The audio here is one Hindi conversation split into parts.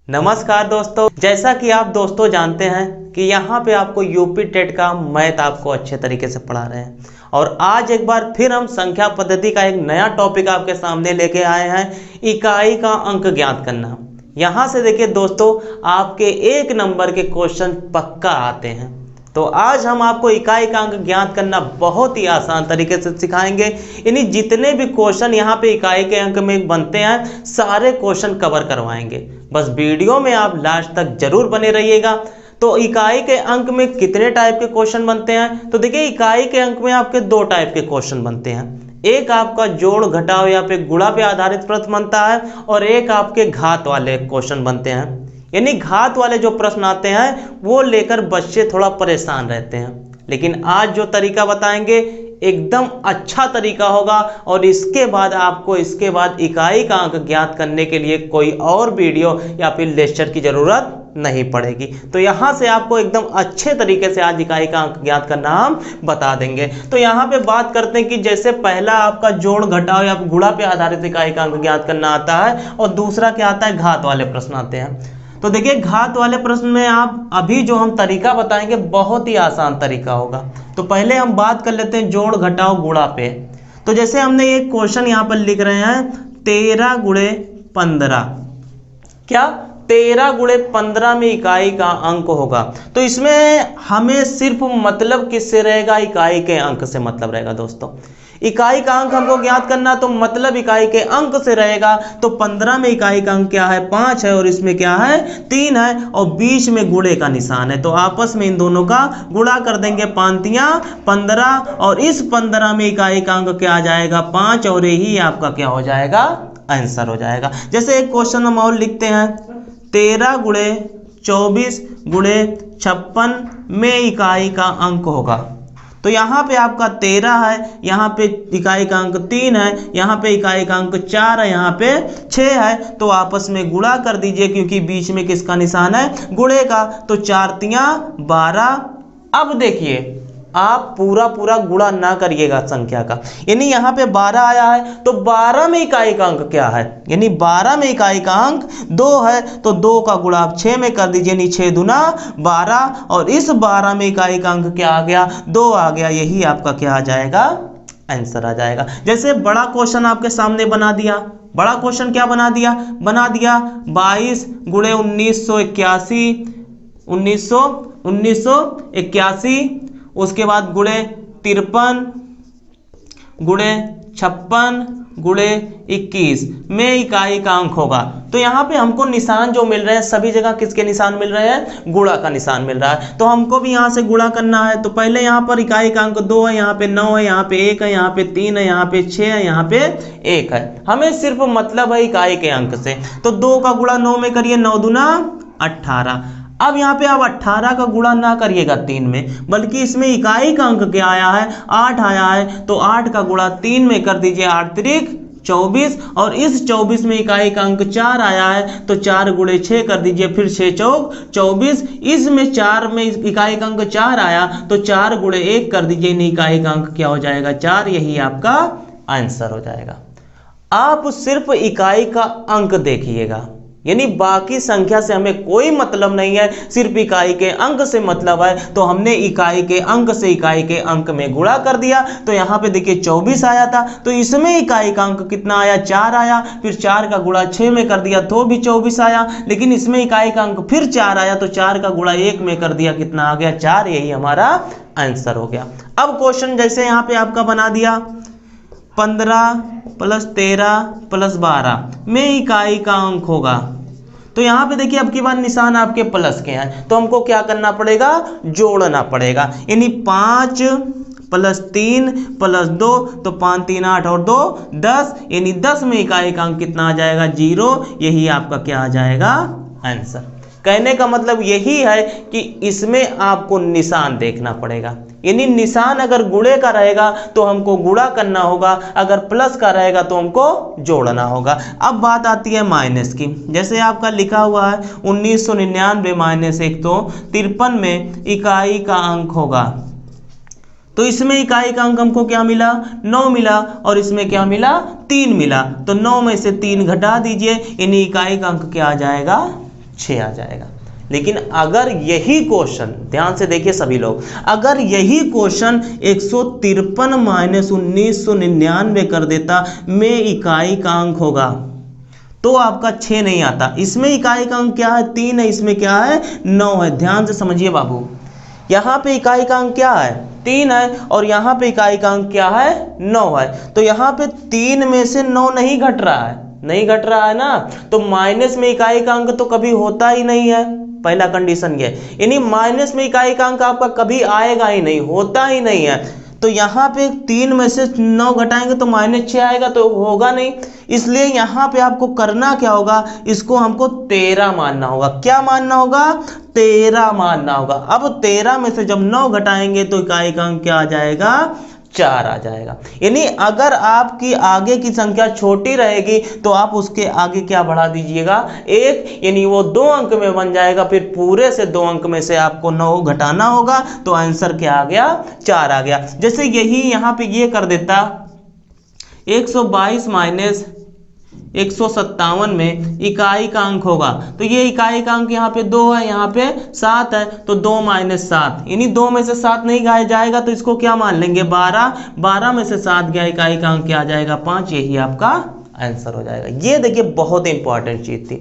नमस्कार दोस्तों, जैसा कि आप दोस्तों जानते हैं कि यहाँ पे आपको यूपी टेट का मैथ आपको अच्छे तरीके से पढ़ा रहे हैं। और आज एक बार फिर हम संख्या पद्धति का एक नया टॉपिक आपके सामने लेके आए हैं, इकाई का अंक ज्ञात करना। यहाँ से देखिए दोस्तों, आपके 1 नंबर के क्वेश्चन पक्का आते हैं। तो आज हम आपको इकाई का अंक ज्ञात करना बहुत ही आसान तरीके से सिखाएंगे। यानी जितने भी क्वेश्चन यहाँ पे इकाई के अंक में बनते हैं, सारे क्वेश्चन कवर करवाएंगे। बस वीडियो में आप लास्ट तक जरूर बने रहिएगा। तो इकाई के अंक में कितने टाइप के क्वेश्चन बनते हैं? तो देखिए, इकाई के अंक में आपके 2 टाइप के क्वेश्चन बनते हैं। एक आपका जोड़ घटाव या फिर गुणा पे आधारित प्रश्न बनता है, और एक आपके घात वाले क्वेश्चन बनते हैं। यानी घात वाले जो प्रश्न आते हैं वो लेकर बच्चे थोड़ा परेशान रहते हैं। लेकिन आज जो तरीका बताएंगे एकदम अच्छा तरीका होगा, और इसके बाद इकाई का अंक ज्ञात करने के लिए कोई और वीडियो या फिर लेक्चर की जरूरत नहीं पड़ेगी। तो यहाँ से आपको एकदम अच्छे तरीके से आज इकाई का अंक ज्ञात करना हम बता देंगे। तो यहाँ पे बात करते हैं कि जैसे पहला आपका जोड़ घटाव या गुणा पे आधारित इकाई का अंक ज्ञात करना आता है, और दूसरा क्या आता है, घात वाले प्रश्न आते हैं। तो देखिए, घात वाले प्रश्न में आप अभी जो हम तरीका बताएंगे बहुत ही आसान तरीका होगा। तो पहले हम बात कर लेते हैं जोड़ घटाव गुणा पे। तो जैसे हमने ये क्वेश्चन यहाँ पर लिख रहे हैं 13 गुणे 15, क्या 13 गुणे 15 में इकाई का अंक होगा। तो इसमें हमें सिर्फ मतलब किससे रहेगा, इकाई के अंक से मतलब रहेगा दोस्तों। इकाई का अंक हमको ज्ञात करना, तो मतलब इकाई के अंक से रहेगा। तो 15 में इकाई का अंक क्या है, 5 है, और इसमें क्या है, 3 है, और बीच में गुणे का निशान है। तो आपस में इन दोनों का गुणा कर देंगे, 5 15, और इस 15 में इकाई का अंक क्या आ जाएगा, 5, और यही आपका क्या हो जाएगा, आंसर हो जाएगा। जैसे एक क्वेश्चन हम और लिखते हैं, 13 गुणे 24 गुणे 56 में इकाई का अंक होगा। तो यहाँ पे आपका 13 है, यहाँ पे इकाई का अंक 3 है, यहाँ पे इकाई का अंक 4 है, यहाँ पे 6 है। तो आपस में गुणा कर दीजिए, क्योंकि बीच में किसका निशान है, गुणे का। तो 4 तिया 12। अब देखिए, आप पूरा गुणा ना करिएगा संख्या का। यानी यहाँ पे 12 आया है, तो 12 में इकाई का अंक क्या है, यानी 12 में इकाई का अंक 2 है। तो 2 का गुणा आप 6 में कर दीजिए, यानी 6 दूना 12, और इस 12 में इकाई का अंक क्या आ गया, 2 आ गया। यही आपका क्या आ जाएगा, आंसर आ जाएगा। जैसे बड़ा क्वेश्चन आपके सामने बना दिया। बड़ा क्वेश्चन क्या बना दिया 22 गुणे 1981, उसके बाद गुणे 53 गुणे 56 गुणे 21 में इकाई का अंक होगा। तो यहाँ पे हमको निशान जो मिल रहे हैं, सभी जगह किसके निशान मिल रहे हैं, गुणा का निशान मिल रहा है। तो हमको भी यहाँ से गुणा करना है। तो पहले यहाँ पर इकाई का अंक 2 है, यहाँ पे 9 है, यहाँ पे 1 है, यहाँ पे 3 है, यहाँ पे 6 है, यहाँ पे 1 है। हमें सिर्फ मतलब है इकाई के अंक से। तो 2 का गुणा 9 में करिए, 9 दूना 18। अब यहाँ पे आप 18 का गुणा ना करिएगा 3 में, बल्कि इसमें इकाई का अंक क्या आया है, 8 आया है। तो 8 का गुणा 3 में कर दीजिए, 8 त्रिक 24, और इस 24 में इकाई का अंक 4 आया है। तो 4 गुणे 6 कर दीजिए, फिर 6 चौक 24। इसमें 4 में इकाई का अंक 4 आया, तो 4 गुणे 1 कर दीजिए, इकाई का अंक क्या हो जाएगा, 4। यही आपका आंसर हो जाएगा। आप सिर्फ इकाई का अंक देखिएगा, यानी बाकी संख्या से हमें कोई मतलब नहीं है, सिर्फ इकाई के अंक से मतलब है। तो हमने इकाई के अंक से इकाई के अंक में गुणा कर दिया। तो यहाँ पे देखिए 24 आया था, तो इसमें इकाई का अंक कितना आया, 4 आया। फिर 4 का गुणा 6 में कर दिया, तो भी 24 आया। लेकिन इसमें इकाई का अंक फिर 4 आया, तो 4 का गुणा 1 में कर दिया, कितना आ गया, 4। यही हमारा आंसर हो गया। अब क्वेश्चन जैसे यहाँ पे आपका बना दिया, 15 + 13 + 12 में इकाई का अंक होगा। तो यहाँ पे देखिए, अब की बार निशान आपके प्लस के हैं, तो हमको क्या करना पड़ेगा, जोड़ना पड़ेगा। यानी 5 + 3 + 2, तो 5 3 8 और 2 10, यानी 10 में इकाई का अंक कितना आ जाएगा, 0। यही आपका क्या आ जाएगा, आंसर। कहने का मतलब यही है कि इसमें आपको निशान देखना पड़ेगा। यानी निशान अगर गुणे का रहेगा तो हमको गुणा करना होगा, अगर प्लस का रहेगा तो हमको जोड़ना होगा। अब बात आती है माइनस की। जैसे आपका लिखा हुआ है 1999 - 153 में इकाई का अंक होगा। तो इसमें इकाई का अंक हमको क्या मिला, 9 मिला, और इसमें क्या मिला, 3 मिला। तो 9 में से 3 घटा दीजिए, यानी इकाई का अंक क्या आ जाएगा, 6 आ जाएगा। लेकिन अगर यही क्वेश्चन, ध्यान से देखिए सभी लोग, अगर यही क्वेश्चन 153 माइनस 1999 कर देता में इकाई का अंक होगा, तो आपका 6 नहीं आता। इसमें इकाई का अंक क्या है? 3 है, इसमें क्या है? 9 है। ध्यान से समझिए बाबू, यहाँ पे इकाई का अंक क्या है? 3 है, और यहाँ पे इकाई का अंक क्या है? 9 है। तो यहाँ पे 3 में से 9 नहीं घट रहा है, नहीं घट रहा है ना, तो माइनस में इकाई का अंक तो कभी होता ही नहीं है। पहला कंडीशन ये, यानी माइनस में इकाई का अंक आपका कभी आएगा ही नहीं, होता ही नहीं है। तो यहाँ पे 3 में से 9 घटाएंगे तो -6 आएगा, तो होगा नहीं। इसलिए यहाँ पे आपको करना क्या होगा? इसको हमको 13 मानना होगा। क्या मानना होगा? 13 मानना होगा। अब 13 में से जब 9 घटाएंगे तो इकाई का अंक क्या आ जाएगा? 4 आ जाएगा। यानी अगर आपकी आगे की संख्या छोटी रहेगी तो आप उसके आगे क्या बढ़ा दीजिएगा? 1, यानी वो 2 अंक में बन जाएगा। फिर पूरे से 2 अंक में से आपको 9 घटाना होगा, तो आंसर क्या आ गया? 4 आ गया। जैसे यही यहाँ पे ये कर देता 122 माइनस 157 में इकाई का अंक होगा, तो ये इकाई का अंक यहाँ पे 2 है, यहाँ पे 7 है, तो 2 माइनस 7, यानी 2 में से 7 नहीं गाया जाएगा, तो इसको क्या मान लेंगे? 12। 12 में से 7 गया, इकाई का अंक क्या आ जाएगा? 5। यही आपका आंसर हो जाएगा। ये देखिए बहुत इंपॉर्टेंट चीज थी,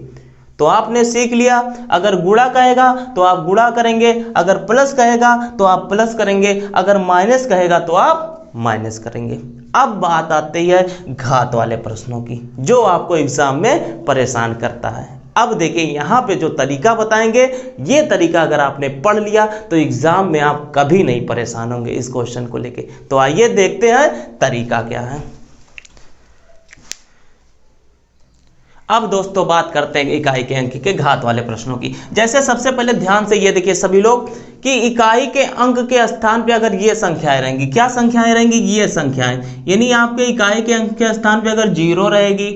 तो आपने सीख लिया। अगर गुणा कहेगा तो आप गुणा करेंगे, अगर प्लस कहेगा तो आप प्लस करेंगे, अगर माइनस कहेगा तो आप माइनस करेंगे। अब बात आती है घात वाले प्रश्नों की, जो आपको एग्जाम में परेशान करता है। अब देखिए यहाँ पे जो तरीका बताएंगे, ये तरीका अगर आपने पढ़ लिया तो एग्जाम में आप कभी नहीं परेशान होंगे इस क्वेश्चन को लेके। तो आइए देखते हैं तरीका क्या है। अब दोस्तों बात करते हैं इकाई के अंक के घात वाले प्रश्नों की। जैसे सबसे पहले ध्यान से ये देखिए सभी लोग कि इकाई के अंक के स्थान पे अगर ये संख्याएं रहेंगी, क्या संख्याएं रहेंगी? ये संख्याएं, यानी आपके इकाई के अंक के स्थान पे अगर 0 रहेगी,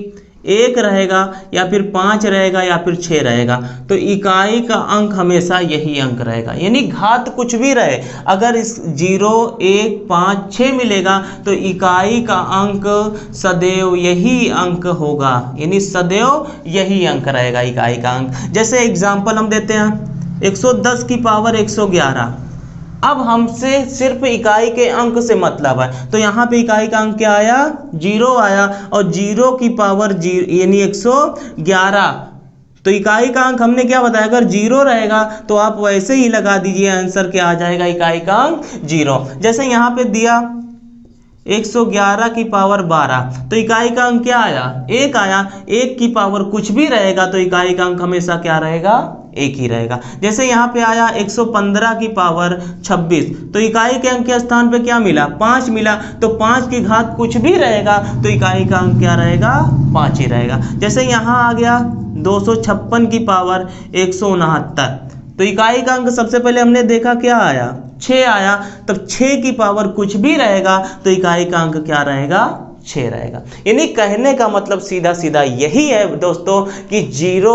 1 रहेगा, या फिर 5 रहेगा, या फिर 6 रहेगा, तो इकाई का अंक हमेशा यही अंक रहेगा। यानी घात कुछ भी रहे, अगर इस 0, 1, 5, 6 मिलेगा तो इकाई का अंक सदैव यही अंक होगा, यानी सदैव यही अंक रहेगा इकाई का अंक। जैसे एग्जाम्पल हम देते हैं 110 की पावर 111। अब हमसे सिर्फ इकाई के अंक से मतलब है, तो यहाँ पे इकाई का अंक क्या आया? 0 आया, और 0 की पावर यानी 111। तो इकाई का अंक हमने क्या बताया? अगर 0 रहेगा तो आप वैसे ही लगा दीजिए, आंसर क्या आ जाएगा? इकाई का अंक 0। जैसे यहाँ पे दिया 111 की पावर 12, तो इकाई का अंक क्या आया? 1 आया। 1 की पावर कुछ भी रहेगा तो इकाई का अंक हमेशा क्या रहेगा? 1 ही रहेगा। जैसे यहाँ पे आया 115 की पावर 26, तो इकाई के अंक के स्थान पे क्या मिला? 5 मिला, तो 5 की घात कुछ भी रहेगा तो इकाई का अंक क्या रहेगा? 5 ही रहेगा। जैसे यहाँ आ गया 256 की पावर 169, तो इकाई का अंक सबसे पहले हमने देखा क्या आया? 6 आया, तब 6 की पावर कुछ भी रहेगा तो इकाई का अंक क्या रहेगा? 6 रहेगा। यानी कहने का मतलब सीधा सीधा यही है दोस्तों कि 0,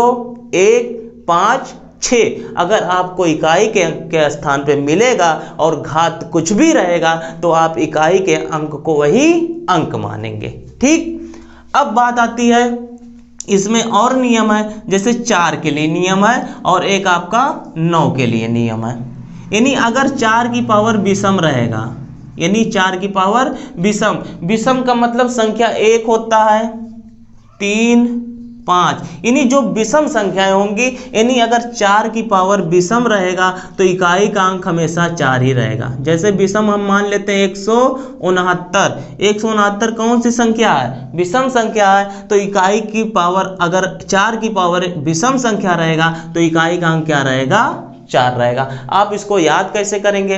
1, 5, 6 अगर आपको इकाई के अंक के स्थान पे मिलेगा और घात कुछ भी रहेगा तो आप इकाई के अंक को वही अंक मानेंगे। ठीक, अब बात आती है इसमें और नियम है, जैसे 4 के लिए नियम है और एक आपका 9 के लिए नियम है। यानी अगर 4 की पावर विषम रहेगा, यानी 4 की पावर विषम, विषम का मतलब संख्या 1 होता है, 3, 5, यानी जो विषम संख्याएं होंगी, यानी अगर 4 की पावर विषम रहेगा तो इकाई का अंक हमेशा 4 ही रहेगा। जैसे विषम हम मान लेते हैं 169। 169 कौन सी संख्या है? विषम संख्या है, तो इकाई की पावर अगर 4 की पावर विषम संख्या रहेगा तो इकाई का अंक क्या रहेगा? 4 रहेगा। आप इसको याद कैसे करेंगे?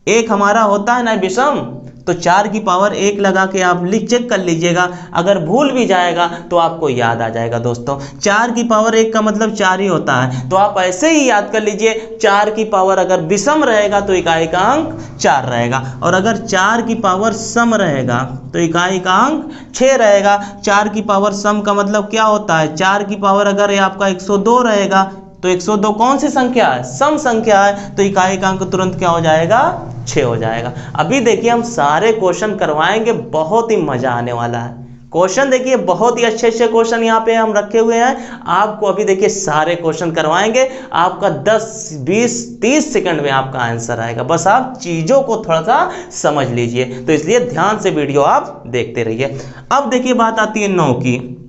एक हमारा होता है ना विषम, तो 4 की पावर 1 लगा के आप चेक कर लीजिएगा, अगर भूल भी जाएगा तो आपको याद आ जाएगा। दोस्तों 4 की पावर 1 का मतलब 4 ही होता है, तो आप ऐसे ही याद कर लीजिए 4 की पावर अगर विषम रहेगा तो इकाई का अंक 4 रहेगा, और अगर 4 की पावर सम रहेगा तो इकाई का अंक 6 रहेगा। 4 की पावर सम का मतलब क्या होता है? 4 की पावर अगर ये आपका 102 रहेगा तो 102 कौन सी संख्या है? सम संख्या है, तो इकाई का अंक तुरंत क्या हो जाएगा? 6 हो जाएगा। अभी देखिए हम सारे क्वेश्चन करवाएंगे, बहुत ही मजा आने वाला है। क्वेश्चन देखिए बहुत ही अच्छे अच्छे क्वेश्चन यहाँ पे हम रखे हुए हैं। आपको अभी देखिए सारे क्वेश्चन करवाएंगे, आपका 10 20 30 सेकंड में आपका आंसर आएगा। बस आप चीजों को थोड़ा सा समझ लीजिए, तो इसलिए ध्यान से वीडियो आप देखते रहिए। अब देखिए बात आती है 9 की।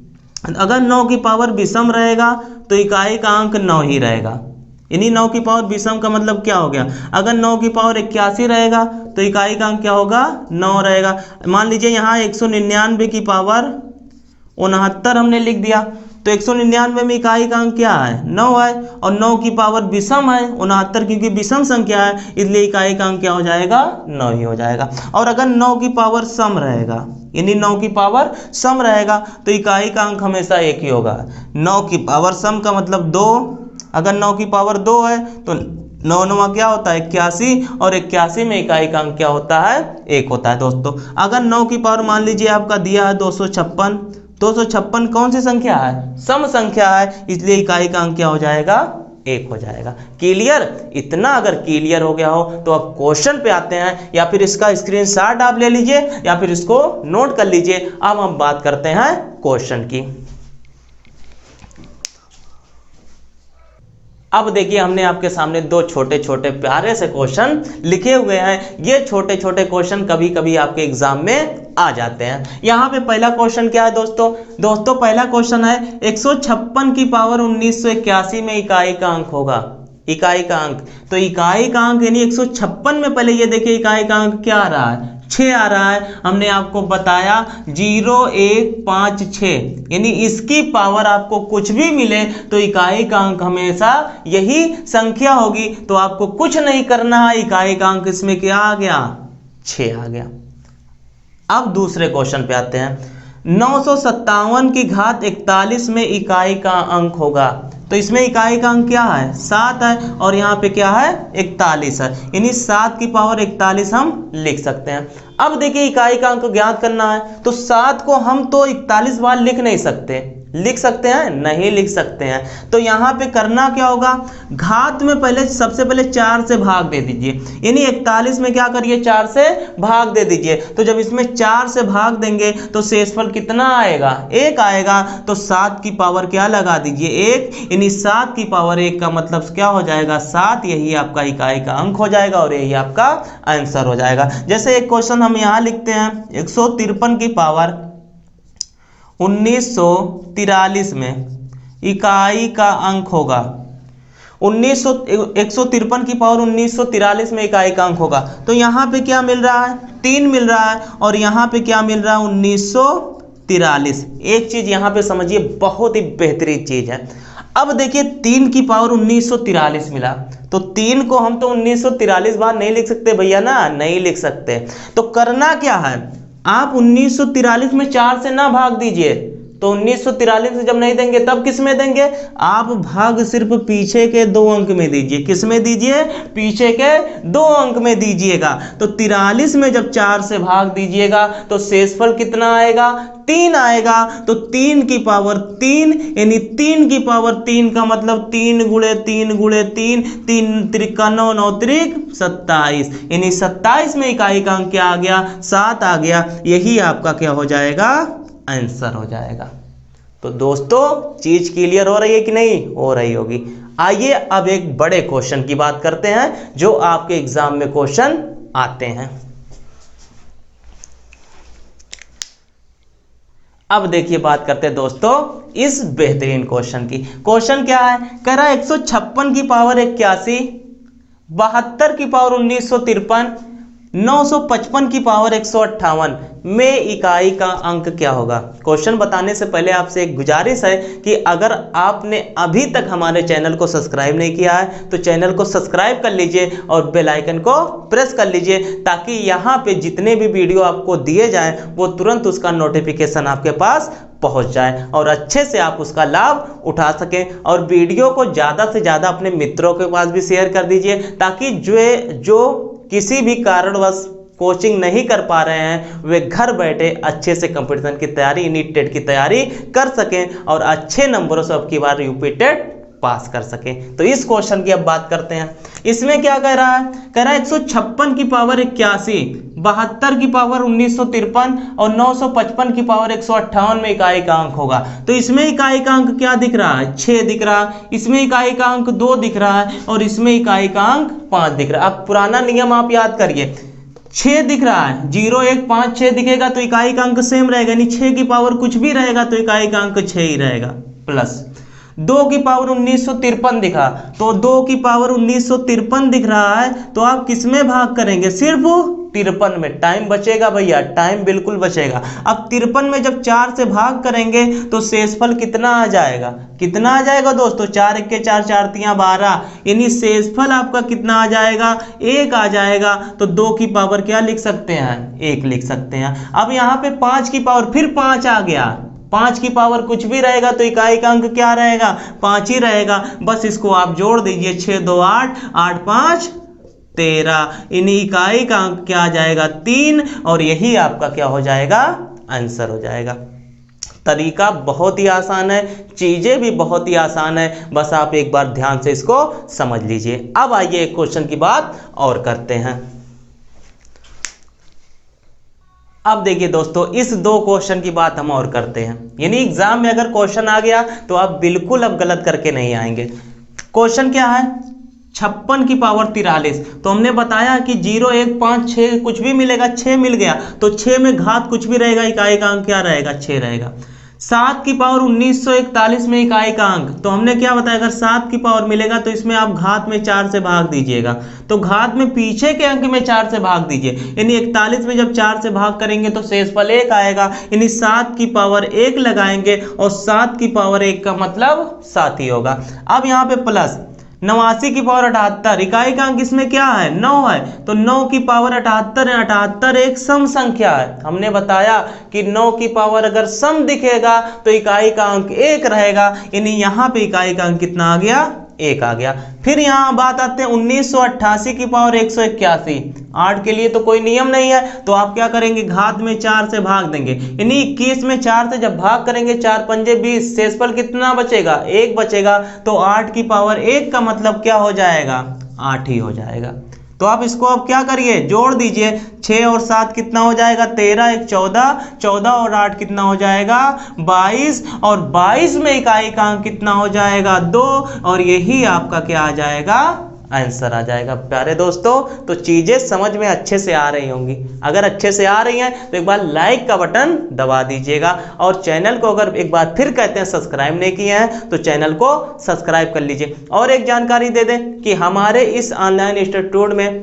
अगर 9 की पावर विषम रहेगा तो इकाई का अंक 9 ही रहेगा। यानी 9 की पावर विषम का मतलब क्या हो गया, अगर 9 की पावर 81 रहेगा तो इकाई का अंक क्या होगा, 9 रहेगा। मान लीजिए यहाँ 199 की पावर 69 हमने लिख दिया, तो 199 में इकाई का अंक क्या है, 9 है, और 9 की पावर विषम है 69, क्योंकि विषम संख्या है इसलिए इकाई का अंक क्या हो जाएगा, 9 ही हो जाएगा। और अगर 9 की पावर सम रहेगा, यानी 9 की पावर सम रहेगा तो इकाई का अंक हमेशा एक ही होगा। 9 की पावर सम का मतलब 2, अगर 9 की पावर 2 है तो 9 9 क्या होता है 81, और 81 में इकाई का अंक क्या होता है, 1 होता है दोस्तों। अगर 9 की पावर मान लीजिए आपका दिया है 256, 256 कौन सी संख्या है, सम संख्या है, इसलिए इकाई का अंक क्या हो जाएगा, 1 हो जाएगा। क्लियर? इतना अगर क्लियर हो गया हो तो अब क्वेश्चन पे आते हैं, या फिर इसका स्क्रीनशॉट आप ले लीजिए या फिर इसको नोट कर लीजिए। अब हम बात करते हैं क्वेश्चन की। अब देखिए हमने आपके सामने 2 छोटे छोटे प्यारे से क्वेश्चन लिखे हुए हैं। ये छोटे छोटे क्वेश्चन कभी कभी आपके एग्जाम में आ जाते हैं। यहाँ पे पहला क्वेश्चन क्या है दोस्तों पहला क्वेश्चन है 156 की पावर 1981 में इकाई का अंक होगा। इकाई का अंक, तो इकाई का अंक यानी 156 में पहले ये देखिए इकाई का अंक क्या आ रहा है, 6 आ रहा है। हमने आपको बताया 0156, यानी इसकी पावर आपको कुछ भी मिले तो इकाई का अंक हमेशा यही संख्या होगी, तो आपको कुछ नहीं करना है, इकाई का अंक इसमें क्या आ गया, 6 आ गया। अब दूसरे क्वेश्चन पे आते हैं। 957 की घात 41 में इकाई का अंक होगा, तो इसमें इकाई का अंक क्या है, 7 है, और यहाँ पे क्या है, 41 है, यानी 7 की पावर 41 हम लिख सकते हैं। अब देखिए इकाई का अंक ज्ञात करना है, तो 7 को हम तो 41 बार लिख नहीं सकते, लिख सकते हैं, नहीं लिख सकते हैं। तो यहाँ पे करना क्या होगा, घात में पहले सबसे पहले 4 से भाग दे दीजिए, यानी 41 में क्या करिए, 4 से भाग दे दीजिए। तो जब इसमें 4 से भाग देंगे तो शेषफल कितना आएगा, 1 आएगा। तो 7 की पावर क्या लगा दीजिए, 1, यानी 7 की पावर 1 का मतलब क्या हो जाएगा, 7, यही आपका इकाई का अंक हो जाएगा और यही आपका आंसर हो जाएगा। जैसे एक क्वेश्चन हम यहाँ लिखते हैं 153 की पावर 1943 में इकाई का अंक होगा, 153 की पावर 1943 में इकाई का अंक होगा। तो यहाँ पे क्या मिल रहा है, 3 मिल रहा है, और यहाँ पे क्या मिल रहा है, 1943। एक चीज यहाँ पे समझिए, बहुत ही बेहतरीन चीज है। अब देखिए 3 की पावर 1943 मिला, तो 3 को हम तो 1943 बार नहीं लिख सकते भैया ना, नहीं लिख सकते। तो करना क्या है, आप 1943 में 4 से ना भाग दीजिए, तो 1943 से जब नहीं देंगे तब किस में देंगे, आप भाग सिर्फ पीछे के 2 अंक में दीजिए। किस में दीजिए, पीछे के 2 अंक में दीजिएगा। तो 43 में जब 4 से भाग दीजिएगा तो शेषफल कितना आएगा, 3 आएगा। तो 3 की पावर 3, यानी 3 की पावर 3 का मतलब 3 गुणे 3 गुणे 3, 3 त्रिका 9, 9 त्रिक 27, यानी 27 में इकाई का अंक क्या आ गया, 7 आ गया। यही आपका क्या हो जाएगा, आंसर हो जाएगा। तो दोस्तों चीज क्लियर हो रही है कि नहीं हो रही होगी। आइए अब एक बड़े क्वेश्चन की बात करते हैं जो आपके एग्जाम में क्वेश्चन आते हैं। अब देखिए बात करते हैं दोस्तों इस बेहतरीन क्वेश्चन की। क्वेश्चन क्या है, कह रहा है 156 की पावर 81, 72 की पावर 1953, 955 की पावर 158 में इकाई का अंक क्या होगा। क्वेश्चन बताने से पहले आपसे एक गुजारिश है कि अगर आपने अभी तक हमारे चैनल को सब्सक्राइब नहीं किया है तो चैनल को सब्सक्राइब कर लीजिए और बेल आइकन को प्रेस कर लीजिए, ताकि यहाँ पे जितने भी वीडियो आपको दिए जाएं वो तुरंत उसका नोटिफिकेशन आपके पास पहुंच जाए और अच्छे से आप उसका लाभ उठा सकें। और वीडियो को ज़्यादा से ज़्यादा अपने मित्रों के पास भी शेयर कर दीजिए, ताकि जो किसी भी कारणवश कोचिंग नहीं कर पा रहे हैं वे घर बैठे अच्छे से कंपटीशन की तैयारी, नीट टेट की तैयारी कर सकें और अच्छे नंबरों से अब की बार यूपी टेट पास कर सके। तो इस क्वेश्चन की अब बात करते हैं। इसमें क्या कह रहा है, कह रहा है 156 की पावर 81, 72 की पावर 1953 और 955 की पावर 158 में इकाई का अंक होगा। तो इसमें इकाई का अंक क्या दिख रहा है, 6 दिख रहा है, इसमें इकाई का अंक 2 दिख रहा है और इसमें इकाई का अंक 5 दिख रहा है। अब पुराना नियम आप याद करिए, 6 दिख रहा है, 0 1 5 6 दिखेगा तो इकाई का अंक सेम रहेगा, यानी 6 की पावर कुछ भी रहेगा तो इकाई का अंक 6 ही रहेगा। प्लस 2 की पावर 1953 दिखा, तो 2 की पावर 1953 दिख रहा है तो आप किस में भाग करेंगे, सिर्फ 53 में। टाइम बचेगा भैया, टाइम बिल्कुल बचेगा। अब 53 में जब 4 से भाग करेंगे तो शेषफल कितना आ जाएगा, कितना आ जाएगा दोस्तों, 4 1 4 4 3 12, यानी शेषफल आपका कितना आ जाएगा, 1 आ जाएगा। तो 2 की पावर क्या लिख सकते हैं, 1 लिख सकते हैं। अब यहाँ पे 5 की पावर फिर 5 आ गया, 5 की पावर कुछ भी रहेगा तो इकाई का अंक क्या रहेगा, 5 ही रहेगा। बस इसको आप जोड़ दीजिए, 6 2 8 8 5 13, इन इकाई का अंक क्या आ जाएगा, 3, और यही आपका क्या हो जाएगा, आंसर हो जाएगा। तरीका बहुत ही आसान है, चीजें भी बहुत ही आसान है, बस आप एक बार ध्यान से इसको समझ लीजिए। अब आइए एक क्वेश्चन की बात और करते हैं। अब देखिए दोस्तों, इस 2 क्वेश्चन की बात हम और करते हैं, यानी एग्जाम में अगर क्वेश्चन आ गया तो आप बिल्कुल अब गलत करके नहीं आएंगे। क्वेश्चन क्या है, 56 की पावर 43, तो हमने बताया कि 0 1 5 6 कुछ भी मिलेगा, 6 मिल गया तो 6 में घात कुछ भी रहेगा, इकाई का अंक क्या रहेगा, 6 रहेगा। 7 की पावर 1941 में इकाई का अंक, तो हमने क्या बताया, अगर 7 की पावर मिलेगा तो इसमें आप घात में 4 से भाग दीजिएगा, तो घात में पीछे के अंक में 4 से भाग दीजिए, यानी 41 में जब 4 से भाग करेंगे तो शेषफल 1 आएगा, यानी 7 की पावर 1 लगाएंगे और 7 की पावर 1 का मतलब 7 ही होगा। अब यहाँ पे प्लस 89 की पावर 78, इकाई का अंक इसमें क्या है, 9 है, तो 9 की पावर 78 है, 78 एक सम संख्या है। हमने बताया कि 9 की पावर अगर सम दिखेगा तो इकाई का अंक 1 रहेगा, यानी यहाँ पे इकाई का अंक कितना आ गया, 1 आ गया। फिर यहाँ बात आते हैं 1988 की पावर 181, 8 के लिए तो कोई नियम नहीं है, तो आप क्या करेंगे, घात में 4 से भाग देंगे, यानी 21 में 4 से जब भाग करेंगे 4 पंजे 20, शेषफल कितना बचेगा, 1 बचेगा, तो 8 की पावर 1 का मतलब क्या हो जाएगा, 8 ही हो जाएगा। तो आप इसको अब क्या करिए, जोड़ दीजिए, 6 और 7 कितना हो जाएगा, 13 1 14, 14 और 8 कितना हो जाएगा, 22, और 22 में इकाई का अंक कितना हो जाएगा, 2, और यही आपका क्या आ जाएगा, आंसर आ जाएगा। प्यारे दोस्तों, तो चीजें समझ में अच्छे से आ रही होंगी, अगर अच्छे से आ रही हैं तो एक बार लाइक का बटन दबा दीजिएगा, और चैनल को अगर एक बार फिर कहते हैं सब्सक्राइब नहीं किए हैं तो चैनल को सब्सक्राइब कर लीजिए। और एक जानकारी दे दें कि हमारे इस ऑनलाइन इंस्टीट्यूट में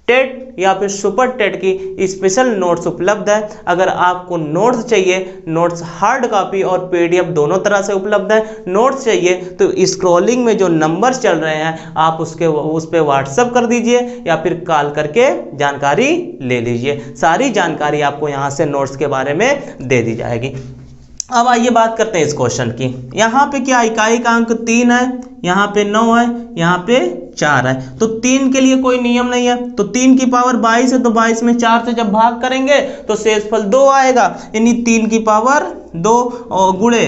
टेट या फिर सुपर टेट की स्पेशल नोट्स उपलब्ध है। अगर आपको नोट्स चाहिए, नोट्स हार्ड कॉपी और पीडीएफ दोनों तरह से उपलब्ध है। नोट्स चाहिए तो स्क्रॉलिंग में जो नंबर्स चल रहे हैं आप उस पर व्हाट्सअप कर दीजिए या फिर कॉल करके जानकारी ले लीजिए। सारी जानकारी आपको यहाँ से नोट्स के बारे में दे दी जाएगी। अब आइए बात करते हैं इस क्वेश्चन की। यहाँ पे क्या इकाई का अंक 3 है, यहाँ पे 9 है, यहाँ पे 4 है, तो 3 के लिए कोई नियम नहीं है, तो 3 की पावर 22 है, तो 22 में 4 से जब भाग करेंगे तो शेषफल 2 आएगा, यानी 3 की पावर 2 और गुणे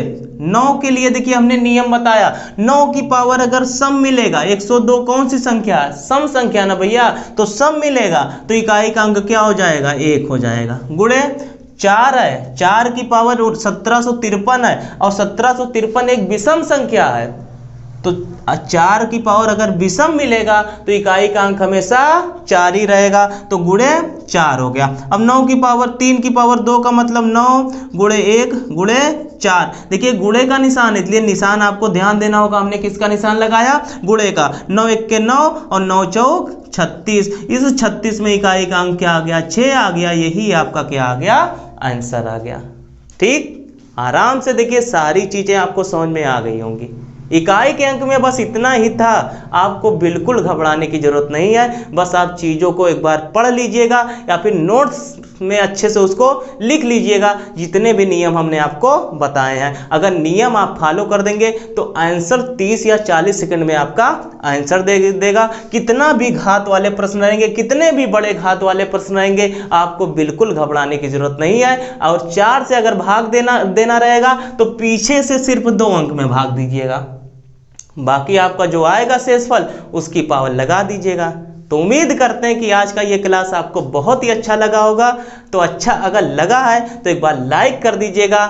9 के लिए देखिए हमने नियम बताया, 9 की पावर अगर सम मिलेगा, 102 कौन सी संख्या है, सम संख्या ना भैया, तो सम मिलेगा तो इकाई का अंक क्या हो जाएगा, 1 हो जाएगा, गुणे 4 है, 4 की पावर 1753 है, और 1753 एक विषम संख्या है, तो 4 की पावर अगर विषम मिलेगा तो इकाई का अंक हमेशा 4 ही रहेगा, तो गुणे 4 हो गया। अब 9 की पावर 3 की पावर 2 का मतलब 9 गुणे 1 गुणे 4, देखिए गुणे का निशान, इसलिए निशान आपको ध्यान देना होगा, हमने किसका निशान लगाया, गुणे का, 9 1 के 9 और 9 चौक 36, इस 36 में इकाई का अंक क्या आ गया, 6 आ गया, यही आपका क्या आ गया, आंसर आ गया। ठीक, आराम से देखिए सारी चीजें आपको समझ में आ गई होंगी। इकाई के अंक में बस इतना ही था, आपको बिल्कुल घबराने की जरूरत नहीं है, बस आप चीज़ों को एक बार पढ़ लीजिएगा या फिर नोट्स में अच्छे से उसको लिख लीजिएगा, जितने भी नियम हमने आपको बताए हैं। अगर नियम आप फॉलो कर देंगे तो आंसर 30 या 40 सेकंड में आपका आंसर देगा। कितना भी घात वाले प्रश्न रहेंगे, कितने भी बड़े घात वाले प्रश्न रहेंगे, आपको बिल्कुल घबराने की जरूरत नहीं है। और 4 से अगर भाग देना रहेगा तो पीछे से सिर्फ 2 अंक में भाग दीजिएगा, बाकी आपका जो आएगा शेषफल उसकी पावर लगा दीजिएगा। तो उम्मीद करते हैं कि आज का ये क्लास आपको बहुत ही अच्छा लगा होगा। तो अच्छा अगर लगा है तो एक बार लाइक कर दीजिएगा,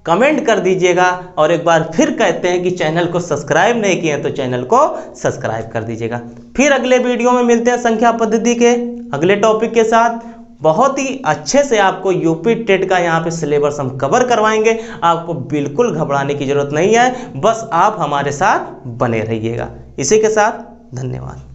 कमेंट कर दीजिएगा, और एक बार फिर कहते हैं कि चैनल को सब्सक्राइब नहीं किए हैं तो चैनल को सब्सक्राइब कर दीजिएगा। फिर अगले वीडियो में मिलते हैं संख्या पद्धति के अगले टॉपिक के साथ। बहुत ही अच्छे से आपको यूपी टेट का यहाँ पे सिलेबस हम कवर करवाएंगे। आपको बिल्कुल घबराने की जरूरत नहीं है, बस आप हमारे साथ बने रहिएगा। इसी के साथ धन्यवाद।